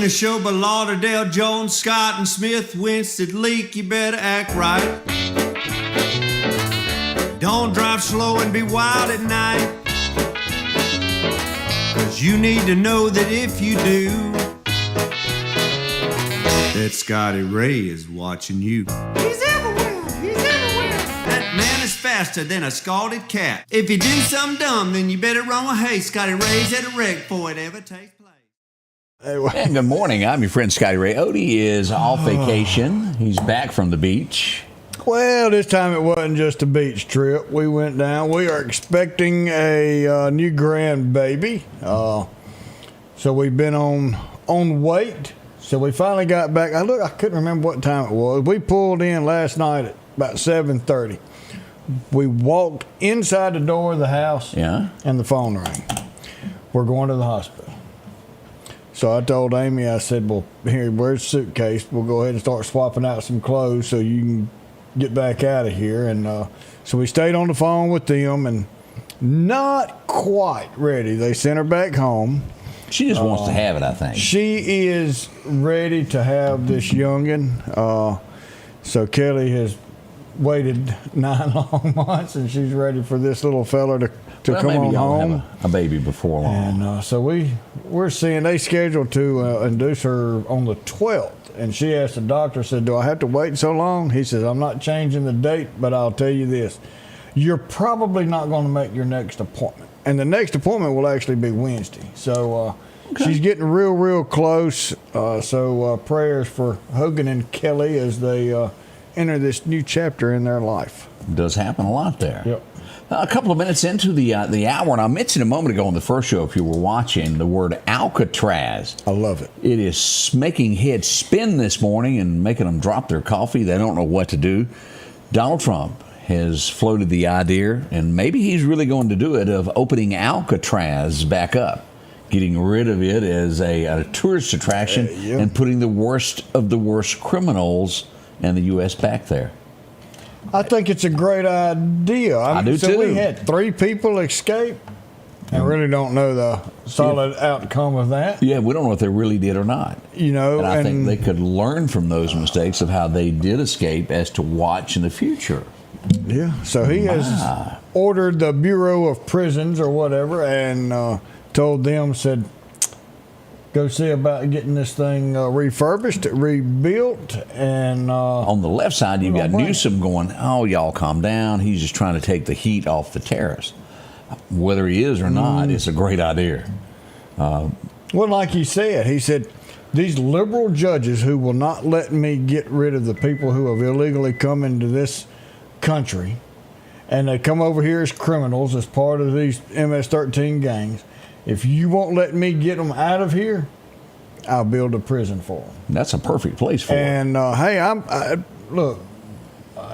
The show by Lauderdale, Jones, Scott, and Smith, Winston, Leak, you better act right. Don't drive slow and be wild at night, 'cause you need to know that if you do, that Scotty Ray is watching you. He's everywhere, he's everywhere. That man is faster than a scalded cat. If you do something dumb, then you better run with haste. Scotty Ray's at a wreck before it ever takes place. And good morning. I'm your friend Scotty Ray. Odie is off vacation. He's back from the beach. Well, this time it wasn't just a beach trip. We went down. We are expecting a new grandbaby. So we've been on wait. So we finally got back. I couldn't remember what time it was. We pulled in last night at about 7:30. We walked inside the door of the house, and the phone rang. We're going to the hospital. So I told Amy, I said, well, here, where's the suitcase? We'll go ahead and start swapping out some clothes so you can get back out of here. And so we stayed on the phone with them and not quite ready. They sent her back home. She just wants to have it, I think. She is ready to have this youngin'. So Kelly has waited 9 long months, and she's ready for this little fella to come on home. Have a baby before long. And so we're seeing they scheduled to induce her on the 12th. And she asked the doctor, said, do I have to wait so long? He says, I'm not changing the date, but I'll tell you this. You're probably not going to make your next appointment. And the next appointment will actually be Wednesday. So she's getting real close. So prayers for Hogan and Kelly as they enter this new chapter in their life. It does happen a lot there. Yep. A couple of minutes into the hour, and I mentioned a moment ago on the first show, if you were watching, the word Alcatraz. I love it. It is making heads spin this morning and making them drop their coffee. They don't know what to do. Donald Trump has floated the idea, and maybe he's really going to do it, of opening Alcatraz back up, getting rid of it as a tourist attraction, and putting the worst of the worst criminals in the U.S. back there. I think it's a great idea. I do so too. We had 3 people escape. I really don't know the solid outcome of that. Yeah, we don't know if they really did or not. And I think they could learn from those mistakes of how they did escape as to watch in the future. Yeah, so he has ordered the Bureau of Prisons or whatever and told them, said, go see about getting this thing refurbished, rebuilt, and on the left side, you've got Newsom going, oh, y'all calm down. He's just trying to take the heat off the terrorists. Whether he is or not, it's a great idea. Well, like he said, these liberal judges who will not let me get rid of the people who have illegally come into this country, and they come over here as criminals, as part of these MS-13 gangs, if you won't let me get them out of here, I'll build a prison for them. That's a perfect place for them. And hey, look,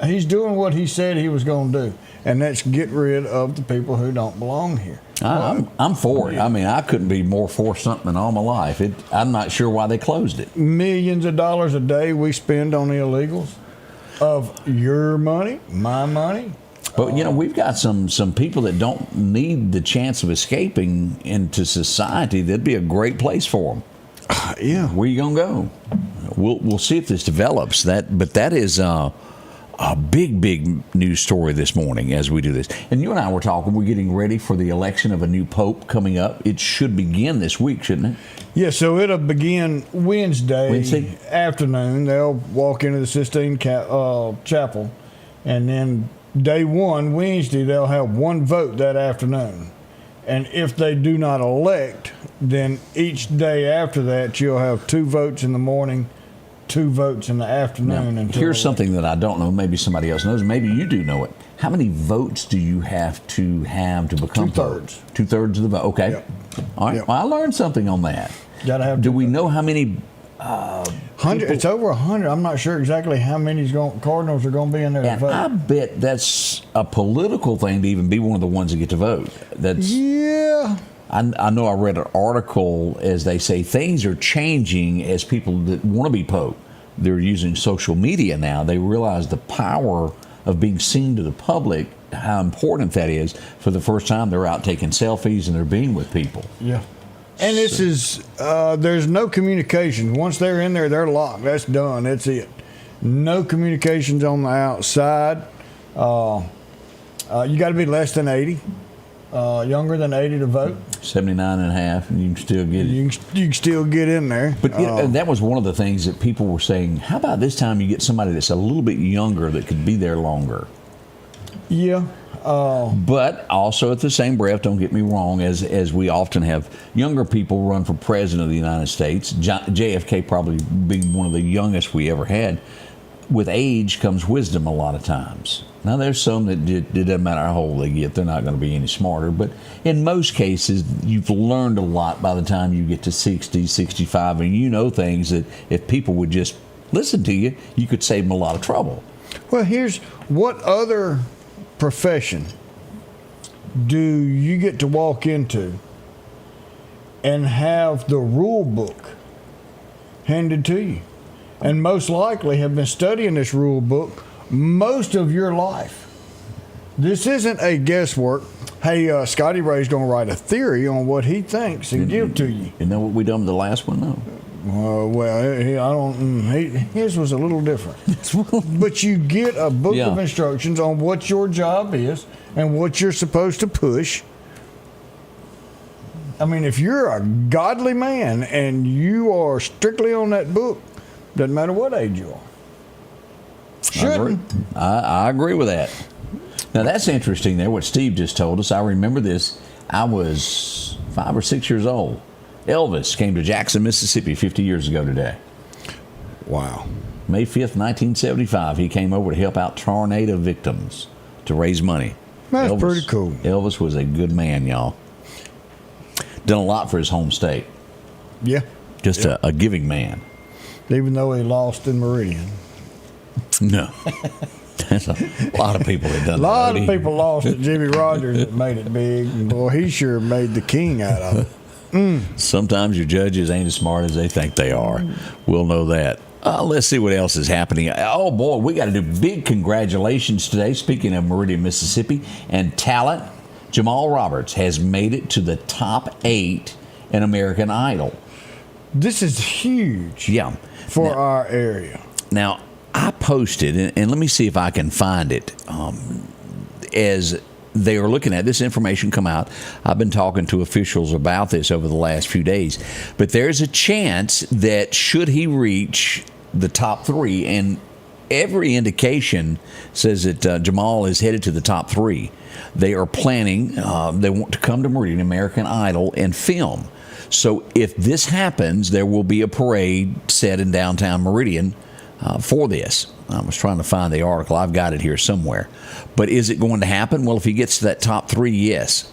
he's doing what he said he was going to do, and that's get rid of the people who don't belong here. I'm for it. I mean, I couldn't be more for something in all my life. I'm not sure why they closed it. Millions of dollars a day we spend on the illegals, of your money, my money. But, we've got some people that don't need the chance of escaping into society. That'd be a great place for them. Yeah. Where you going to go? We'll see if this develops. But that is a big news story this morning as we do this. And you and I were talking, we're getting ready for the election of a new pope coming up. It should begin this week, shouldn't it? Yeah, so it'll begin Wednesday afternoon. They'll walk into the Sistine Chapel, and then day one, Wednesday, they'll have one vote that afternoon. And if they do not elect, then each day after that, you'll have 2 votes in the morning, 2 votes in the afternoon. Now, here's something that I don't know. Maybe somebody else knows. Maybe you do know it. How many votes do you have to become 2/3? 2/3 of the vote. Okay. Yep. All right. Yep. Well, I learned something on that. Gotta have. Do we know how many? 100. It's over 100. I'm not sure exactly how many Cardinals are going to be in there to vote. I bet that's a political thing to even be one of the ones that get to vote. I know I read an article, as they say, things are changing as people that want to be pope. They're using social media now. They realize the power of being seen to the public how important that is. For the first time, they're out taking selfies and they're being with people. Yeah. And this is, there's no communication. Once they're in there, they're locked. That's done. That's it. No communications on the outside. You got to be less than 80, younger than 80 to vote. 79 and a half, and you can still get it. You can still get in there. But that was one of the things that people were saying, how about this time you get somebody that's a little bit younger that could be there longer? Yeah. But also at the same breath, don't get me wrong, as we often have younger people run for president of the United States, JFK probably being one of the youngest we ever had. With age comes wisdom a lot of times. Now, there's some that it doesn't matter how old they get, they're not going to be any smarter. But in most cases, you've learned a lot by the time you get to 60, 65, and you know things that if people would just listen to you, you could save them a lot of trouble. Well, here's what other profession do you get to walk into and have the rule book handed to you, and most likely have been studying this rule book most of your life? This isn't a guesswork. Hey, Scotty Ray's going to write a theory on what he thinks and give to you. You know what we done with the last one, though? His was a little different. But you get a book of instructions on what your job is and what you're supposed to push. I mean, if you're a godly man and you are strictly on that book, doesn't matter what age you are. Shouldn't. I agree with that. Now, that's interesting there, what Steve just told us. I remember this. I was 5 or 6 years old. Elvis came to Jackson, Mississippi 50 years ago today. Wow. May 5th, 1975, he came over to help out tornado victims to raise money. That's pretty cool. Elvis was a good man, y'all. Done a lot for his home state. Yeah. Just a giving man. Even though he lost in Meridian. No. That's a lot of people that done that. A lot of people lost at Jimmy Rogers that made it big. And boy, he sure made the king out of it. Sometimes your judges ain't as smart as they think they are. We'll know that. Let's see what else is happening. Oh, boy, we got to do big congratulations today. Speaking of Meridian, Mississippi, and talent, Jamal Roberts has made it to the top 8 in American Idol. This is huge for our area. Now, I posted, and let me see if I can find it, as they are looking at this information come out. I've been talking to officials about this over the last few days. But there's a chance that should he reach the top 3, and every indication says that Jamal is headed to the top 3. They are planning, they want to come to Meridian, American Idol, and film. So if this happens, there will be a parade set in downtown Meridian for this. I was trying to find the article. I've got it here somewhere. But is it going to happen? Well, if he gets to that top 3, yes.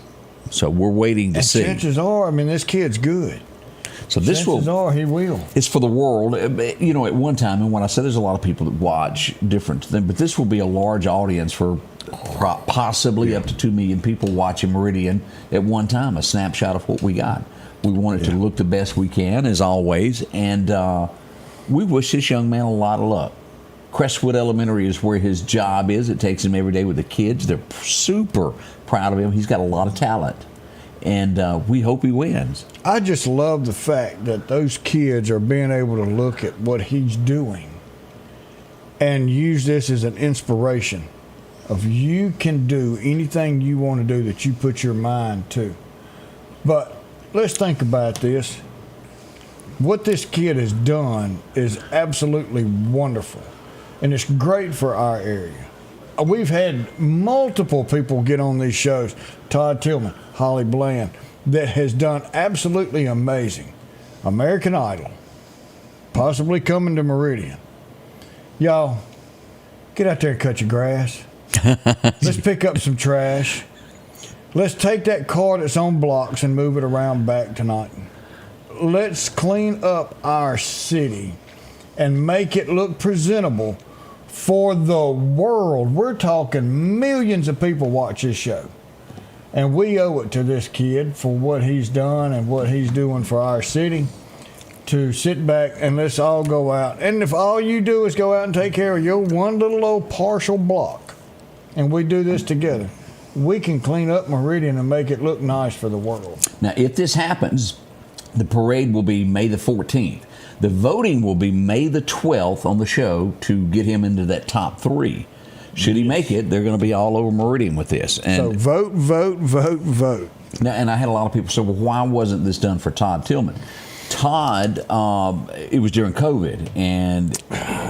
So we're waiting to see. Chances are, I mean, this kid's good. So this chances are he will. It's for the world. You know, at one time, and when I said there's a lot of people that watch different things, but this will be a large audience for possibly up to 2 million people watching Meridian at one time, a snapshot of what we got. We want it to look the best we can, as always, and we wish this young man a lot of luck. Crestwood Elementary is where his job is. It takes him every day with the kids. They're super proud of him. He's got a lot of talent, and we hope he wins. I just love the fact that those kids are being able to look at what he's doing and use this as an inspiration of you can do anything you want to do that you put your mind to. But let's think about this. What this kid has done is absolutely wonderful, and it's great for our area. We've had multiple people get on these shows. Todd Tillman, Holly Bland, that has done absolutely amazing. American Idol, possibly coming to Meridian. Y'all, get out there and cut your grass. Let's pick up some trash. Let's take that car that's on blocks and move it around back tonight. Let's clean up our city and make it look presentable for the world. We're talking millions of people watch this show. And we owe it to this kid for what he's done and what he's doing for our city to sit back and let's all go out. And if all you do is go out and take care of your one little old partial block, and we do this together, we can clean up Meridian and make it look nice for the world. Now, if this happens, the parade will be May the 14th. The voting will be May the 12th on the show to get him into that top 3. Should he make it, they're going to be all over Meridian with this. And so vote, vote, vote, vote. Now, and I had a lot of people say, well, why wasn't this done for Todd Tillman? Todd, it was during COVID, and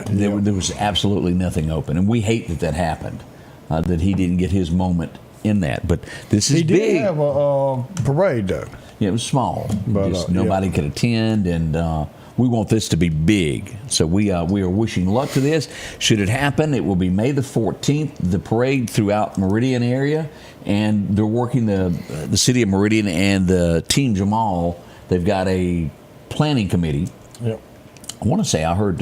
there was absolutely nothing open. And we hate that happened, that he didn't get his moment in that. But this is big. He did have a parade, though. Yeah, it was small. But, just nobody could attend, and we want this to be big. So we are wishing luck to this. Should it happen, it will be May the 14th, the parade throughout Meridian area, and they're working the city of Meridian and the team Jamal. They've got a planning committee. Yep. I want to say I heard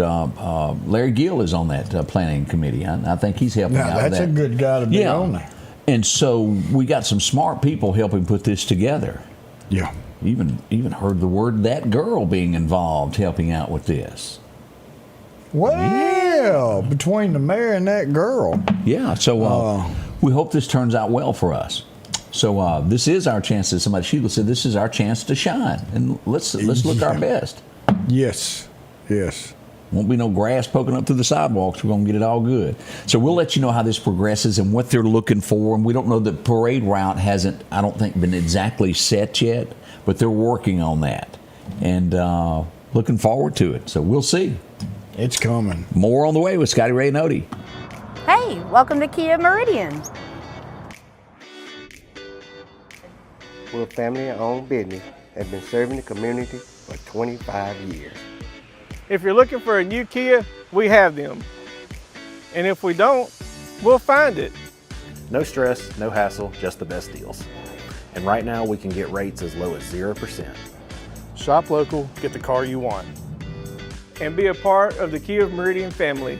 Larry Gill is on that planning committee. I think he's helping out with that. That's a good guy to be on there. And so we got some smart people helping put this together. Yeah. Even heard the word "that girl" being involved, helping out with this. Well, between the mayor and that girl. Yeah, so we hope this turns out well for us. So this is our chance, as Sheila said, this is our chance to shine. And let's look our best. Yes, yes. Won't be no grass poking up through the sidewalks. We're going to get it all good. So we'll let you know how this progresses and what they're looking for. And we don't know, the parade route hasn't, I don't think, been exactly set yet, but they're working on that. And looking forward to it. So we'll see. It's coming. More on the way with Scotty Ray and Odie. Hey, welcome to Kia Meridian. We're a family-owned business that has been serving the community for 25 years. If you're looking for a new Kia, we have them. And if we don't, we'll find it. No stress, no hassle, just the best deals. And right now we can get rates as low as 0%. Shop local, get the car you want. And be a part of the Kia Meridian family.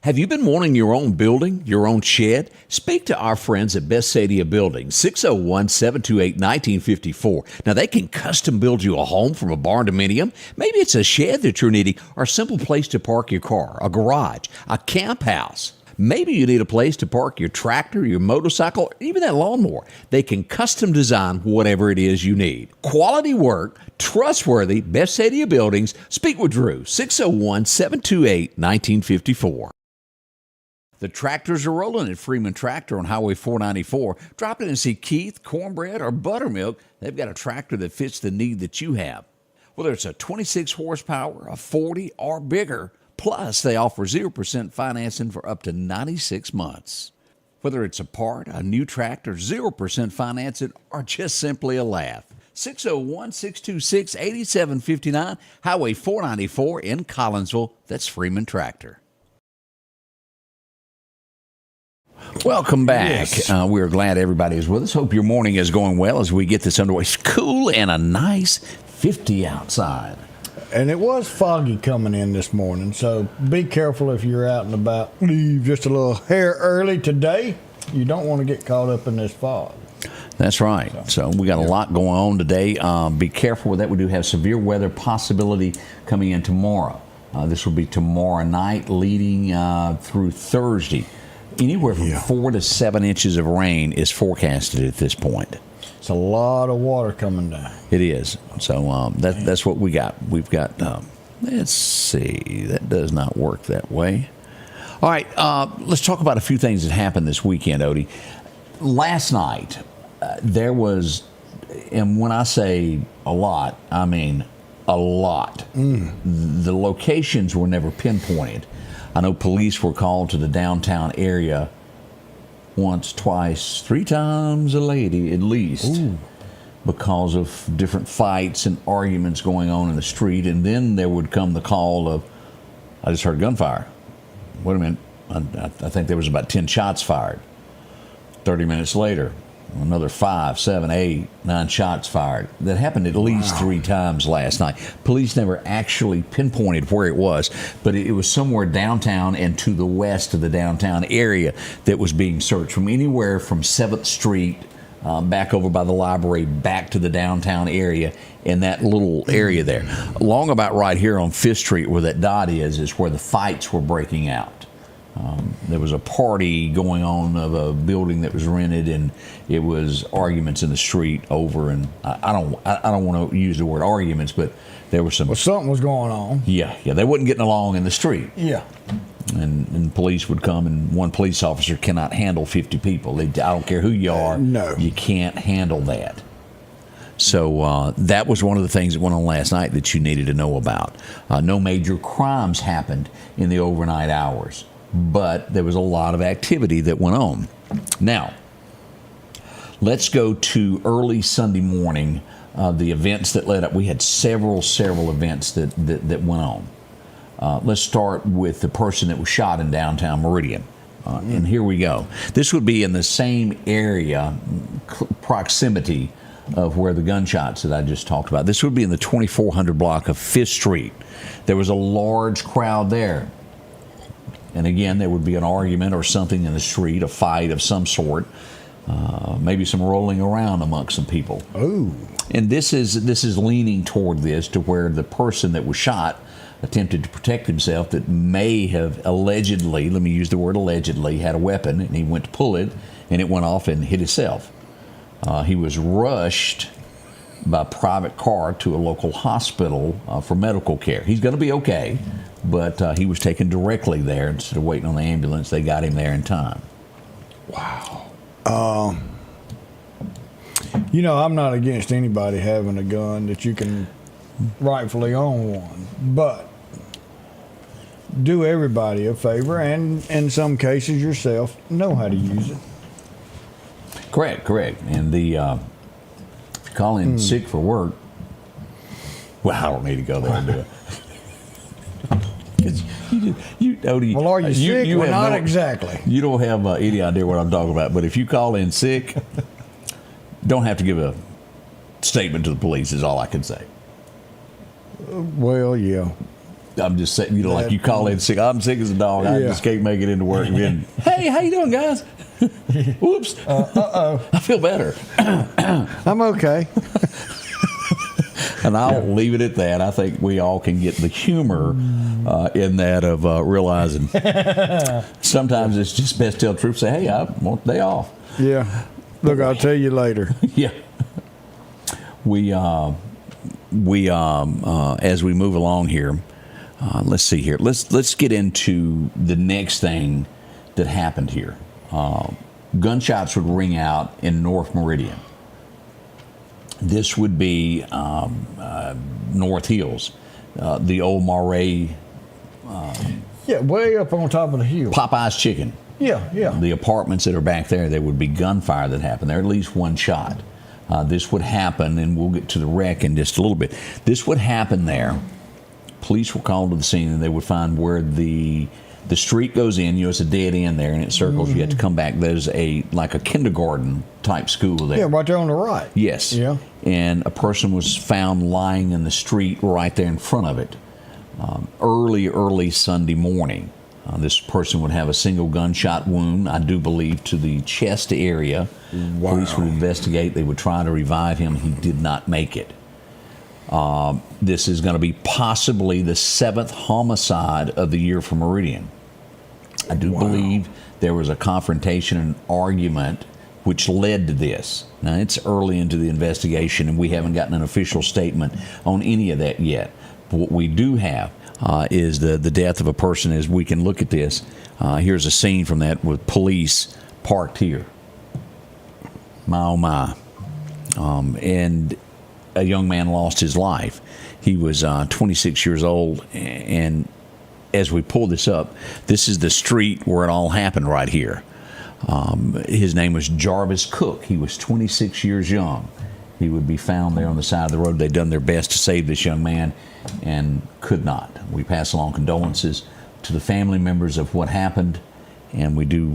Have you been wanting your own building, your own shed? Speak to our friends at Best Sadia Building, 601-728-1954. Now, they can custom build you a home from a barn dominium. Maybe it's a shed that you're needing, or a simple place to park your car, a garage, a camp house. Maybe you need a place to park your tractor, your motorcycle, or even that lawnmower. They can custom design whatever it is you need. Quality work, trustworthy, Best Sadia Buildings. Speak with Drew, 601-728-1954. The tractors are rolling at Freeman Tractor on Highway 494. Drop in and see Keith, Cornbread, or Buttermilk. They've got a tractor that fits the need that you have. Whether it's a 26 horsepower, a 40, or bigger. Plus, they offer 0% financing for up to 96 months. Whether it's a part, a new tractor, 0% financing, or just simply a laugh. 601-626-8759, Highway 494 in Collinsville. That's Freeman Tractor. Welcome back. Yes. We're glad everybody is with us. Hope your morning is going well as we get this underway. It's cool and a nice 50 outside. And it was foggy coming in this morning, so be careful if you're out and about. Leave just a little hair early today. You don't want to get caught up in this fog. That's right. So we got a lot going on today. Be careful with that. We do have severe weather possibility coming in tomorrow. This will be tomorrow night leading through Thursday. Anywhere from 4 to 7 inches of rain is forecasted at this point. It's a lot of water coming down. It is. So that's what we got. We've got, let's see, that does not work that way. All right, let's talk about a few things that happened this weekend, Odie. Last night, there was, and when I say a lot, I mean a lot. The locations were never pinpointed. I know police were called to the downtown area once, twice, 3 times a lady at least. Ooh. Because of different fights and arguments going on in the street. And then there would come the call of, I just heard gunfire. Wait a minute, I think there was about 10 shots fired. 30 minutes later, another 5, 7, 8, 9 shots fired. That happened at least 3 times last night. Police never actually pinpointed where it was, but it was somewhere downtown and to the west of the downtown area that was being searched, from anywhere from 7th Street back over by the library back to the downtown area, in that little area there. Along about right here on 5th Street where that dot is where the fights were breaking out. There was a party going on of a building that was rented, and it was arguments in the street over. And I don't want to use the word arguments, but there was some. Well, something was going on. Yeah, they wasn't getting along in the street. Yeah. And police would come, and one police officer cannot handle 50 people. I don't care who you are. No. You can't handle that. So that was one of the things that went on last night that you needed to know about. No major crimes happened in the overnight hours, but there was a lot of activity that went on. Now, let's go to early Sunday morning, the events that led up. We had several events that went on. Let's start with the person that was shot in downtown Meridian. And here we go. This would be in the same area, proximity of where the gunshots that I just talked about. This would be in the 2400 block of 5th Street. There was a large crowd there. And again, there would be an argument or something in the street, a fight of some sort, maybe some rolling around amongst some people. Oh. And this is leaning toward this, to where the person that was shot attempted to protect himself, that may have allegedly, let me use the word allegedly, had a weapon, and he went to pull it, and it went off and hit himself. He was rushed by private car to a local hospital for medical care. He's going to be okay, but he was taken directly there instead of waiting on the ambulance. They got him there in time. Wow. I'm not against anybody having a gun that you can rightfully own one, but do everybody a favor, and in some cases yourself, know how to use it. Correct. And the if you call in sick for work, well, I don't need to go there and do it. Odie, Well, are you sick? You Well, have not no, exactly. You don't have any idea what I'm talking about. But if you call in sick, don't have to give a statement to the police, is all I can say. Well, yeah. I'm just saying, like you call in sick. I'm sick as a dog. I Yeah. just can't make it into work. And, hey, how you doing, guys? Whoops. I feel better. I'm okay. And I'll leave it at that. I think we all can get the humor in that of realizing sometimes it's just best to tell the truth. Say, hey, I want the day off. Yeah. Look, I'll tell you later. Yeah. We as we move along here, let's see here. Let's get into the next thing that happened here. Gunshots would ring out in North Meridian. This would be North Hills, the old Moray. Yeah, way up on top of the hill. Popeye's Chicken. Yeah. The apartments that are back there, there would be gunfire that happened there, at least one shot. This would happen, and we'll get to the wreck in just a little bit. This would happen there. Police were called to the scene, and they would find where the street goes in. It's a dead end there, and it circles. You have to come back. There's like a kindergarten type school there. Yeah, right there on the right. Yes. Yeah. And a person was found lying in the street right there in front of it. Early Sunday morning. This person would have a single gunshot wound, I do believe, to the chest area. Wow. Police would investigate. They would try to revive him. He did not make it. This is going to be possibly the 7th homicide of the year for Meridian. I do believe there was a confrontation and argument which led to this. Now, it's early into the investigation, and we haven't gotten an official statement on any of that yet. But what we do have is the death of a person. As we can look at this, here's a scene from that with police parked here. My, oh my. And a young man lost his life. He was 26 years old, and as we pull this up, this is the street where it all happened right here. His name was Jarvis Cook. He was 26 years young. He would be found there on the side of the road. They'd done their best to save this young man and could not. We pass along condolences to the family members of what happened, and we do,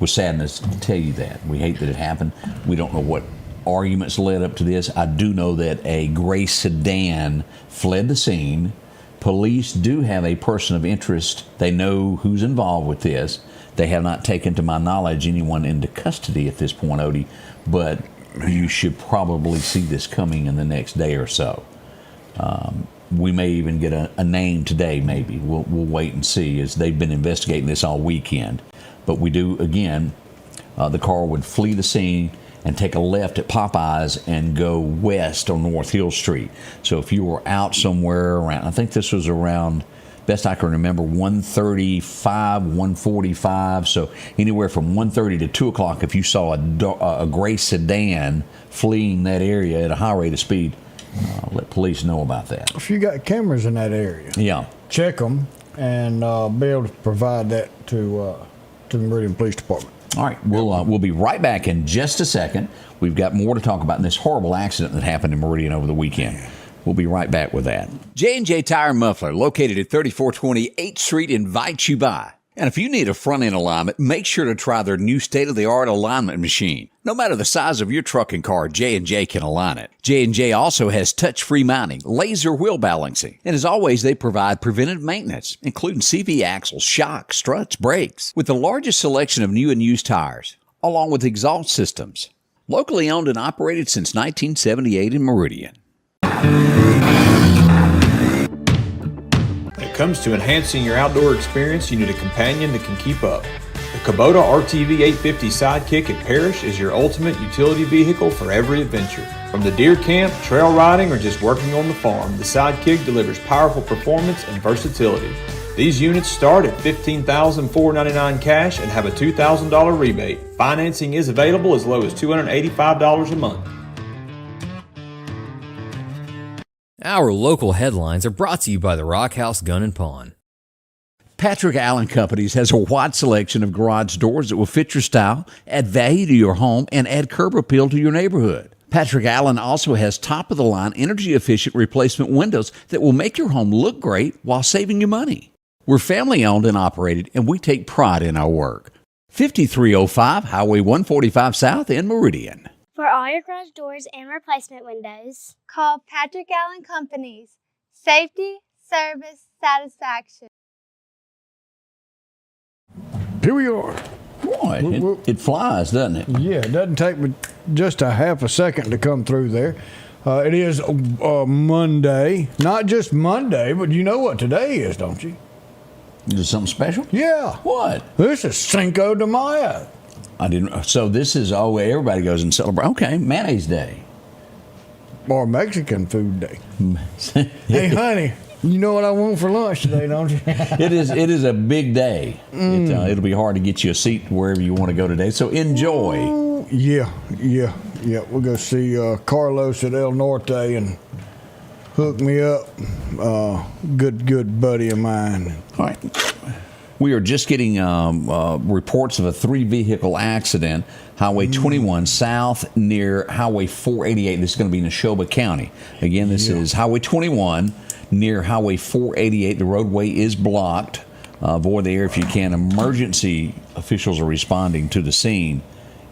with sadness, tell you that. We hate that it happened. We don't know what arguments led up to this. I do know that a gray sedan fled the scene. Police do have a person of interest. They know who's involved with this. They have not taken, to my knowledge, anyone into custody at this point, Odie, but you should probably see this coming in the next day or so. we may even get a name today, maybe. We'll wait and see, as they've been investigating this all weekend. But we do, again, the car would flee the scene and take a left at Popeyes and go west on North Hill Street. So if you were out somewhere around, I think this was around, best I can remember, 1:35, 1:45. So anywhere from 1:30 to 2 o'clock, if you saw a gray sedan fleeing that area at a high rate of speed, let police know about that. If you got cameras in that area, Yeah. check them and be able to provide that to the Meridian Police Department. All right, we'll be right back in just a second. We've got more to talk about in this horrible accident that happened in Meridian over the weekend. We'll be right back with that. J&J Tire and Muffler, located at 3420 8th Street, invites you by. And if you need a front-end alignment, make sure to try their new state-of-the-art alignment machine. No matter the size of your truck and car, J&J can align it. J&J also has touch-free mounting, laser wheel balancing, and as always, they provide preventive maintenance, including CV axles, shocks, struts, brakes, with the largest selection of new and used tires, along with exhaust systems. Locally owned and operated since 1978 in Meridian. When it comes to enhancing your outdoor experience, you need a companion that can keep up. The Kubota RTV 850 Sidekick at Parrish is your ultimate utility vehicle for every adventure. From the deer camp, trail riding, or just working on the farm, the Sidekick delivers powerful performance and versatility. These units start at $15,499 cash and have a $2,000 rebate. Financing is available as low as $285 a month. Our local headlines are brought to you by the Rock House Gun and Pawn. Patrick Allen Companies has a wide selection of garage doors that will fit your style, add value to your home, and add curb appeal to your neighborhood. Patrick Allen also has top-of-the-line, energy-efficient replacement windows that will make your home look great while saving you money. We're family-owned and operated, and we take pride in our work. 5305 Highway 145 South in Meridian. For all your garage doors and replacement windows, call Patrick Allen Companies. Safety, service, satisfaction. Here we are. Boy, it flies, doesn't it? Yeah, it doesn't take me just a half a second to come through there. It is Monday. Not just Monday, but you know what today is, don't you? Is it something special? Yeah. What? This is Cinco de Mayo. I didn't. So this is everybody goes and celebrate. Okay, mayonnaise day. Or Mexican food day. Hey, honey. You know what I want for lunch today, don't you? It is a big day. It'll be hard to get you a seat wherever you want to go today. So enjoy. Yeah. We'll go see Carlos at El Norte and hook me up. Good buddy of mine. All right. We are just getting reports of a 3-vehicle accident, Highway 21 south near Highway 488. This is going to be in Neshoba County. Again, this is Highway 21 near Highway 488. The roadway is blocked. Avoid the area if you can. Emergency officials are responding to the scene,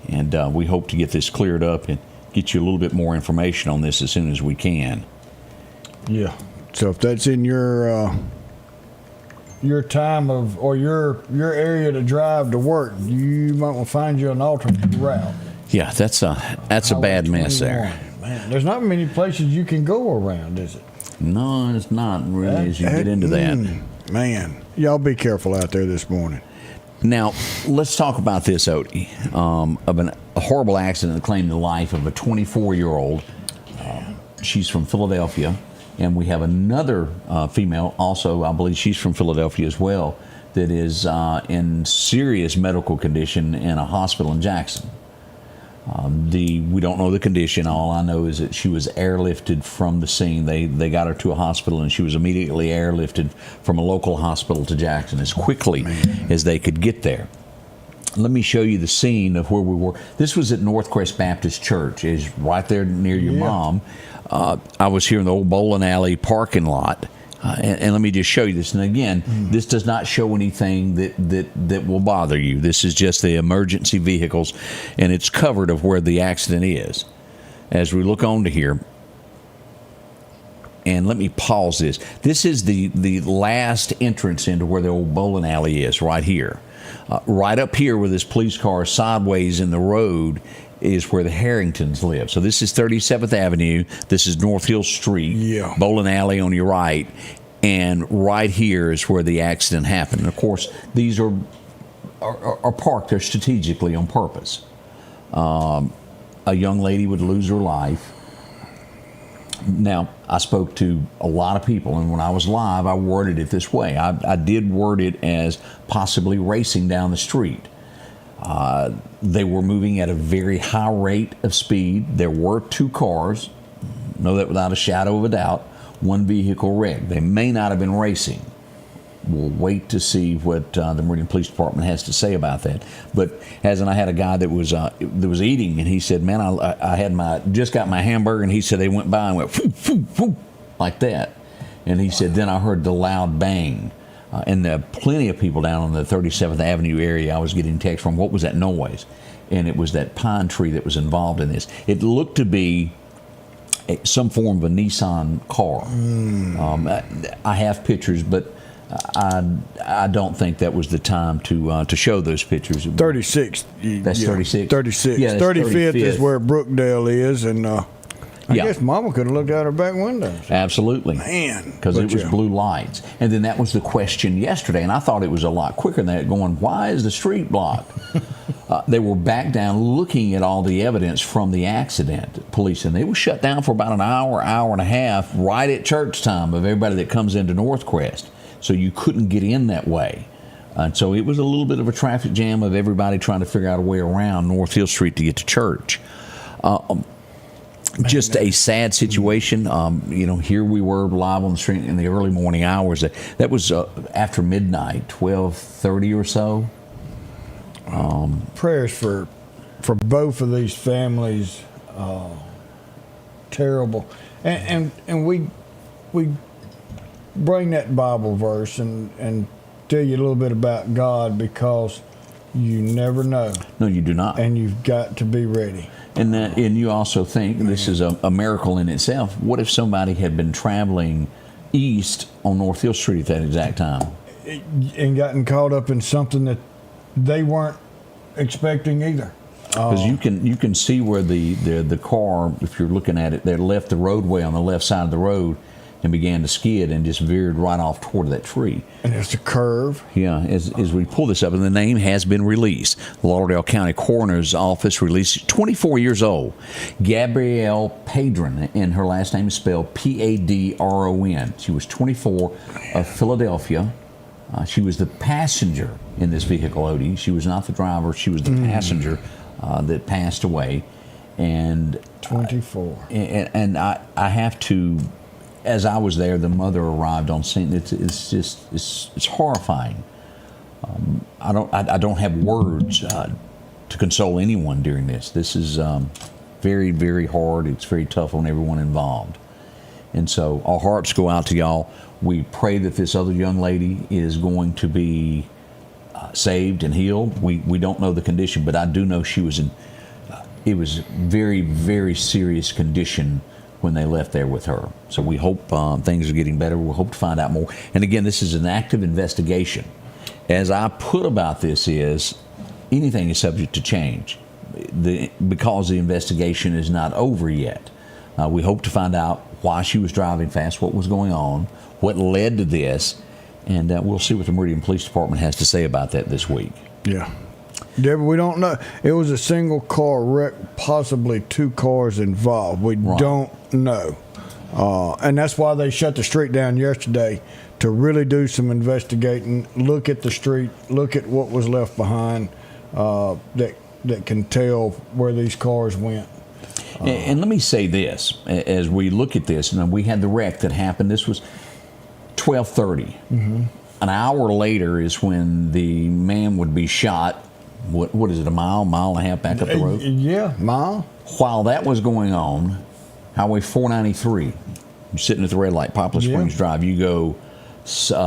and we hope to get this cleared up and get you a little bit more information on this as soon as we can. Yeah. So if that's in your time of, or your area to drive to work, you might want to find you an alternate route. Yeah, that's a bad mess there. Man, there's not many places you can go around, is it? No, it's not really as you get into that. Man, y'all be careful out there this morning. Now, let's talk about this, Odie, of a horrible accident that claimed the life of a 24-year-old. She's from Philadelphia, and we have another female, also, I believe she's from Philadelphia as well, that is in serious medical condition in a hospital in Jackson. We don't know the condition. All I know is that she was airlifted from the scene. They got her to a hospital, and she was immediately airlifted from a local hospital to Jackson as quickly as they could get there. Let me show you the scene of where we were. This was at Northcrest Baptist Church. It's right there near your mom. I was here in the old bowling alley parking lot. And let me just show you this. And again, this does not show anything that will bother you. This is just the emergency vehicles, and it's covered of where the accident is. As we look on to here, and let me pause this. This is the last entrance into where the old bowling alley is, right here. Right up here where this police car is sideways in the road is where the Harringtons live. So this is 37th Avenue. This is North Hill Street. Bowling Alley on your right. And right here is where the accident happened. And of course, these are parked there strategically on purpose. A young lady would lose her life. Now, I spoke to a lot of people, and when I was live, I worded it this way. I did word it as possibly racing down the street. They were moving at a very high rate of speed. There were 2 cars, know that without a shadow of a doubt. 1 vehicle wrecked. They may not have been racing. We'll wait to see what the Meridian Police Department has to say about that. But I had a guy that was eating, and he said, "Man, I had just got my hamburger," and he said they went by and went foo, foo, foo, like that. And he said, then I heard the loud bang. And there are plenty of people down on the 37th Avenue area I was getting text from, what was that noise? And it was that pine tree that was involved in this. It looked to be some form of a Nissan car. I have pictures, but I don't think that was the time to show those pictures. 36. That's 36? 36. Yeah, 35th is where Brookdale is, and I Yeah. guess Mama could have looked out her back windows. Absolutely. Man. Because it was blue lights. And then that was the question yesterday, and I thought it was a lot quicker than that, going, why is the street blocked? They were back down looking at all the evidence from the accident, police, and they were shut down for about an hour, hour and a half, right at church time of everybody that comes into Northcrest. So you couldn't get in that way. So it was a little bit of a traffic jam of everybody trying to figure out a way around North Hill Street to get to church. Just a sad situation. Here we were live on the street in the early morning hours. That was after midnight, 12:30 or so. Prayers for both of these families. Terrible, and we bring that Bible verse and tell you a little bit about God, because you never know. No, you do not. And you've got to be ready. And you also think this is a miracle in itself. What if somebody had been traveling east on North Hill Street at that exact time? And gotten caught up in something that they weren't expecting either. Because you can see where the car, if you're looking at it, they left the roadway on the left side of the road and began to skid and just veered right off toward that tree. And it's a curve. Yeah, as we pull this up, and the name has been released. The Lauderdale County Coroner's Office released 24 years old, Gabrielle Padron, and her last name is spelled Padron. She was 24, of Philadelphia. She was the passenger in this vehicle, Odie. She was not the driver. She was the passenger that passed away. And 24. And I have to... As I was there, the mother arrived on scene. It's horrifying. I don't have words to console anyone during this. This is very, very hard. It's very tough on everyone involved. And so our hearts go out to y'all. We pray that this other young lady is going to be saved and healed. We don't know the condition, but I do know she was in. It was very, very serious condition when they left there with her. So we hope things are getting better. We hope to find out more. And again, this is an active investigation. As I put about this is, anything is subject to change because the investigation is not over yet. We hope to find out why she was driving fast, what was going on, what led to this, and we'll see what the Meridian Police Department has to say about that this week. Yeah. Deborah, we don't know. It was a single car wreck, possibly 2 cars involved. We don't know. And that's why they shut the street down yesterday, to really do some investigating, look at the street, look at what was left behind, that can tell where these cars went. And let me say this, as we look at this, we had the wreck that happened. This was 12:30. Mm-hmm. An hour later is when the man would be shot. What is it, a mile and a half back up the road? Yeah, mile. While that was going on, Highway 493, you're sitting at the red light, Poplar Springs Drive. You go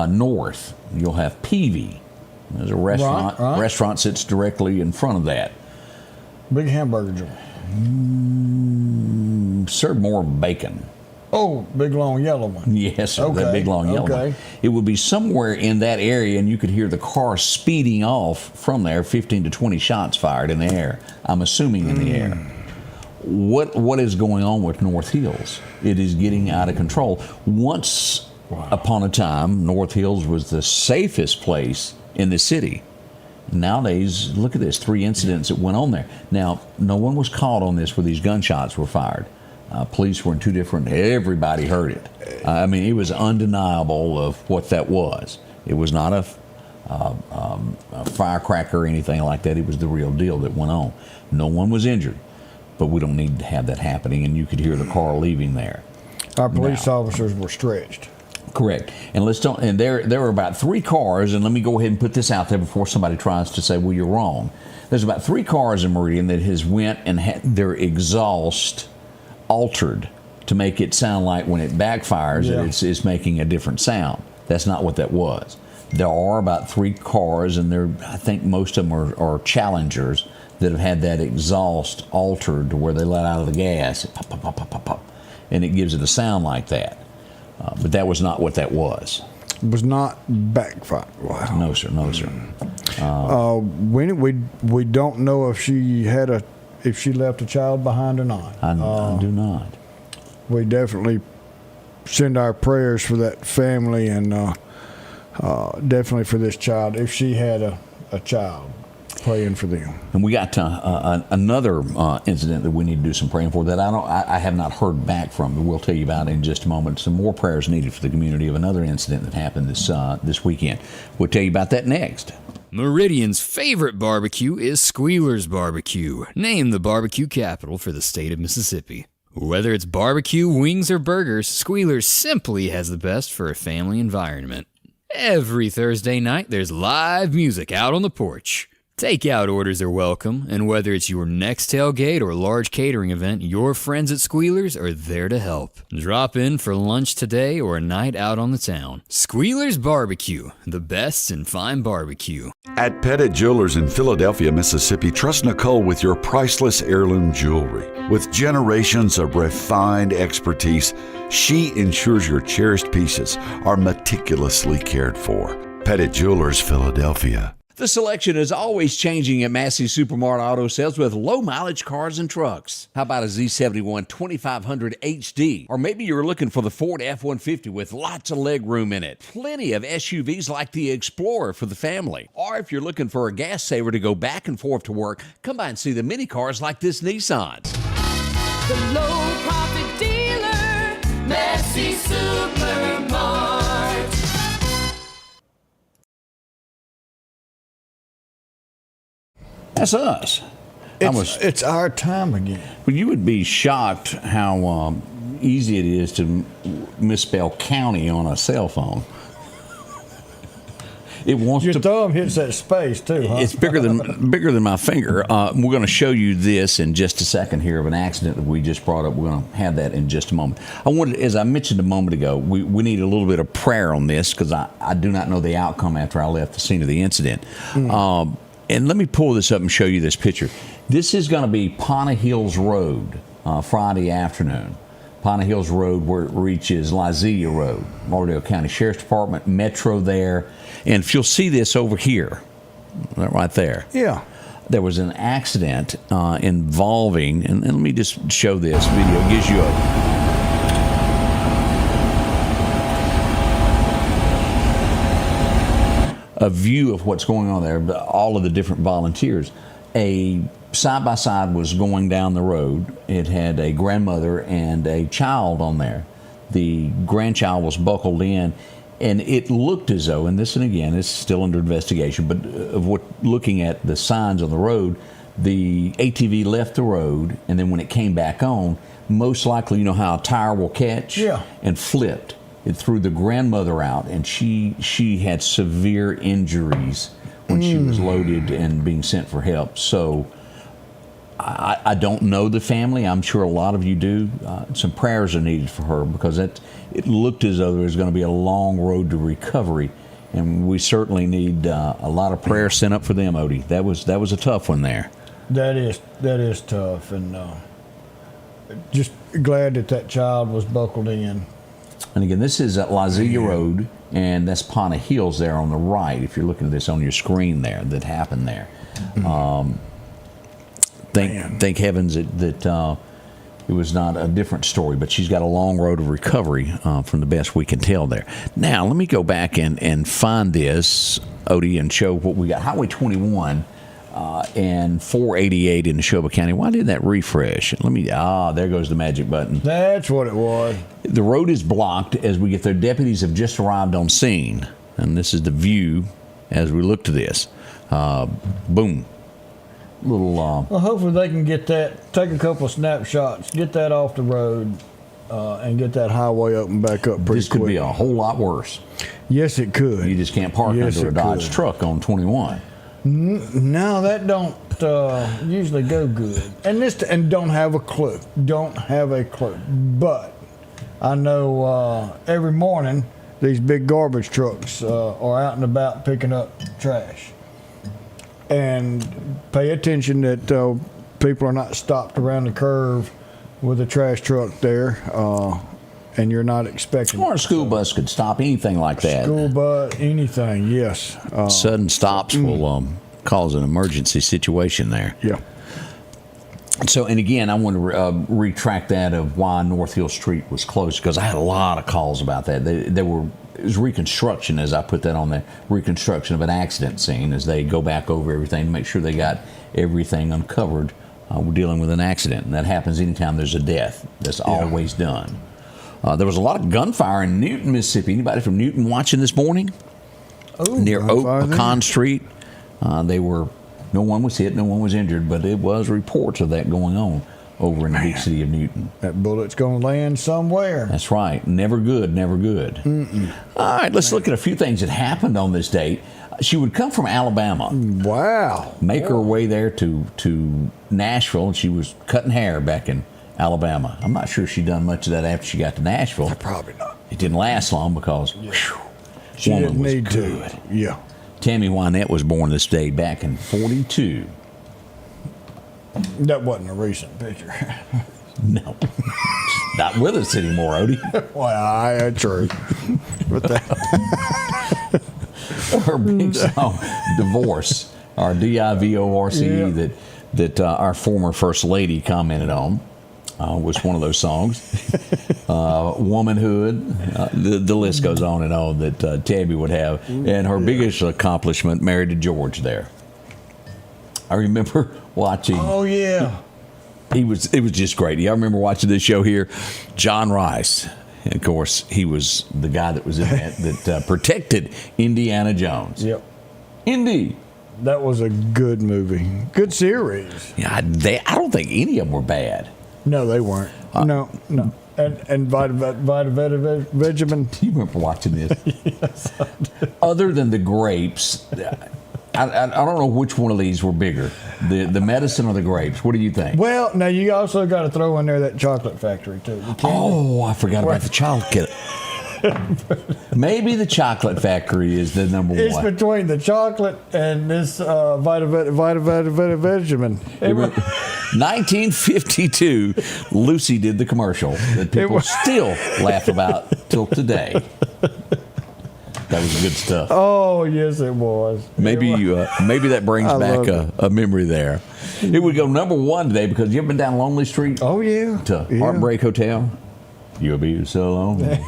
north, you'll have Peavy. There's a restaurant. Right. Restaurant sits directly in front of that. Big hamburger joint. Serve more bacon. Oh, big long yellow one. Yes, sir, that big long yellow one. It would be somewhere in that area, and you could hear the car speeding off from there, 15 to 20 shots fired in the air. I'm assuming in the air. What is going on with North Hills? It is getting out of control. Once upon a time, North Hills was the safest place in the city. Nowadays, look at this, 3 incidents that went on there. Now, no one was caught on this where these gunshots were fired. Police were in 2 different, everybody heard it. I mean, it was undeniable of what that was. It was not a firecracker or anything like that. It was the real deal that went on. No one was injured, but we don't need to have that happening, and you could hear the car leaving there. Our police officers were stretched. Correct. And there were about 3 cars, and let me go ahead and put this out there before somebody tries to say, well, you're wrong. There's about 3 cars in Meridian that has went and had their exhaust altered to make it sound like when it backfires, it's making a different sound. That's not what that was. There are about 3 cars, and I think most of them are Challengers that have had that exhaust altered to where they let out of the gas, pop, pop, pop, pop, pop, pop, and it gives it a sound like that. But that was not what that was. It was not backfire. Wow. No, sir. No, sir. We don't know if she left a child behind or not. I do not. We definitely send our prayers for that family and definitely for this child. If she had a child, praying for them. And we got another incident that we need to do some praying for that I have not heard back from, but we'll tell you about in just a moment. Some more prayers needed for the community of another incident that happened this weekend. We'll tell you about that next. Meridian's favorite barbecue is Squealer's Barbecue, named the barbecue capital for the state of Mississippi. Whether it's barbecue, wings, or burgers, Squealer's simply has the best for a family environment. Every Thursday night, there's live music out on the porch. Takeout orders are welcome, and whether it's your next tailgate or large catering event, your friends at Squealer's are there to help. Drop in for lunch today or a night out on the town. Squealer's Barbecue, the best in fine barbecue. At Pettit Jewelers in Philadelphia, Mississippi, trust Nicole with your priceless heirloom jewelry. With generations of refined expertise, she ensures your cherished pieces are meticulously cared for. Pettit Jewelers, Philadelphia. The selection is always changing at Massey Supermart Auto Sales with low-mileage cars and trucks. How about a Z71 2500 HD? Or maybe you're looking for the Ford F-150 with lots of leg room in it. Plenty of SUVs like the Explorer for the family. Or if you're looking for a gas saver to go back and forth to work, come by and see the mini cars like this Nissan. The low-profit dealer, Massey Supermart. That's us. It's our time again. Well, you would be shocked how easy it is to misspell county on a cell phone. Your thumb hits that space too, huh? It's bigger than my finger. We're going to show you this in just a second here of an accident that we just brought up. We're going to have that in just a moment. As I mentioned a moment ago, we need a little bit of prayer on this because I do not know the outcome after I left the scene of the incident. And let me pull this up and show you this picture. This is going to be Ponta Hills Road, Friday afternoon. Ponta Hills Road where it reaches Lazelia Road, Lauderdale County Sheriff's Department, Metro there. And if you'll see this over here, right there. Yeah. There was an accident involving, and let me just show this video. It gives you a view of what's going on there, all of the different volunteers. A side-by-side was going down the road. It had a grandmother and a child on there. The grandchild was buckled in, and it looked as though, and again, it's still under investigation, but looking at the signs on the road, the ATV left the road, and then when it came back on, most likely, you know how a tire will catch? Yeah. And flipped. It threw the grandmother out, and she had severe injuries when she was loaded and being sent for help. So I don't know the family. I'm sure a lot of you do. Some prayers are needed for her because it looked as though there was going to be a long road to recovery, and we certainly need a lot of prayers sent up for them, Odie. That was a tough one there. That is tough, and just glad that child was buckled in. And again, this is at Lazilla Road, and that's Ponta Hills there on the right. If you're looking at this on your screen there, that happened there. Thank heavens that it was not a different story, but she's got a long road of recovery from the best we can tell there. Now, let me go back and find this, Odie, and show what we got. Highway 21 and 488 in Neshoba County. Why did that refresh? There goes the magic button. That's what it was. The road is blocked as we get there. Deputies have just arrived on scene, and this is the view as we look to this. Boom. Well, hopefully they can get that, take a couple of snapshots, get that off the road, and get that highway open back up pretty this could quick. be a whole lot worse. Yes, it could. You just can't park under a Dodge truck on 21. No, that don't usually go good. And don't have a clue. Don't have a clue. But I know every morning these big garbage trucks are out and about picking up trash. And pay attention that people are not stopped around the curve with a trash truck there, and you're not expecting. Or a school bus could stop anything like that. School bus, anything, yes. Sudden stops will cause an emergency situation there. Yeah. So, and again, I want to retract that of why North Hill Street was closed, because I had a lot of calls about that. It was reconstruction, as I put that on there, reconstruction of an accident scene as they go back over everything to make sure they got everything uncovered. We're dealing with an accident, and that happens anytime there's a death. That's always done. There was a lot of gunfire in Newton, Mississippi. Anybody from Newton watching this morning? Near Oak Pecan Street. No one was hit, no one was injured, but it was reports of that going on over in the big city of Newton. That bullet's going to land somewhere. That's right. Never good, never good. Mm-mm. All right, let's look at a few things that happened on this date. She would come from Alabama. Wow. Make her way there to Nashville, and she was cutting hair back in Alabama. I'm not sure she done much of that after she got to Nashville. Probably not. It didn't last long because she didn't need good. to. Yeah. Tammy Wynette was born this day back in 42. That wasn't a recent picture. No. Not with us anymore, Odie. Well, true. But her big song, Divorce, our DIVORCE, that our former First Lady commented on, was one of those songs. Womanhood, the list goes on and on that Tabby would have. And her biggest accomplishment, married to George there. I remember watching. Oh, yeah. It was just great. I remember watching this show here. John Rice. And of course, he was the guy that was in that protected Indiana Jones. Yep. Indy. That was a good movie. Good series. Yeah, I don't think any of them were bad. No, they weren't. No. And Vitamin. Do you remember watching this? Yes, I do. Other than the grapes, I don't know which one of these were bigger, the medicine or the grapes. What do you think? Well, now you also got to throw in there that chocolate factory too. Oh, I forgot about the chocolate. Maybe the chocolate factory is the number one. It's between the chocolate and this vitamin. 1952, Lucy did the commercial that people still laugh about till today. That was good stuff. Oh, yes, it was. Maybe that brings back a memory there. It would go number one today because you ever been down Lonely Street? Oh, yeah. To Heartbreak Hotel? You'll be so lonely.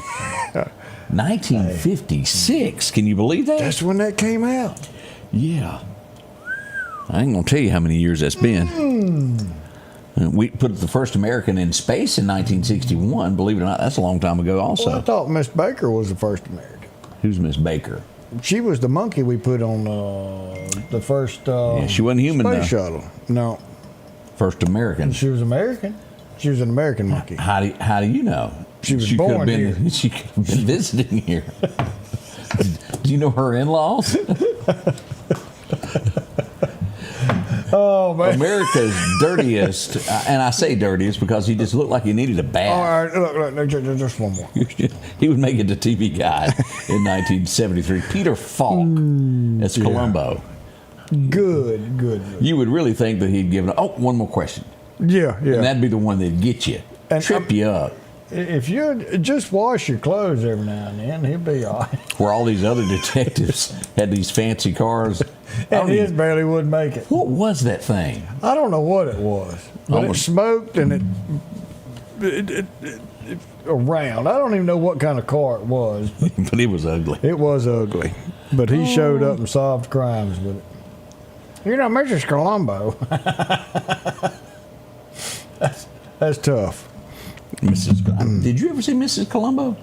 1956. Can you believe that? That's when that came out. Yeah. I ain't going to tell you how many years that's been. We put the first American in space in 1961. Believe it or not, that's a long time ago also. Well, I thought Miss Baker was the first American. Who's Miss Baker? She was the monkey we put on the first she wasn't human, space though. shuttle. No. First American. She was American. She was an American monkey. How do you know? She was born here. She could have been visiting here. Do you know her in-laws? Oh, man. America's dirtiest, and I say dirtiest because he just looked like he needed a bath. All right, look, just one more. He would make it to TV Guide in 1973. Peter Falk as Columbo. Good. You would really think that he'd given. Oh, one more question. Yeah. And that'd be the one that'd get you. trip you up. If you just wash your clothes every now and then, he'll be all right. Where all these other detectives had these fancy cars. And his barely would make it. What was that thing? I don't know what it was. But it smoked and it around. I don't even know what kind of car it was. But it was ugly. It was ugly. But he showed up and solved crimes with it. You know, Mrs. Colombo. That's tough. Did you ever see Mrs. Colombo?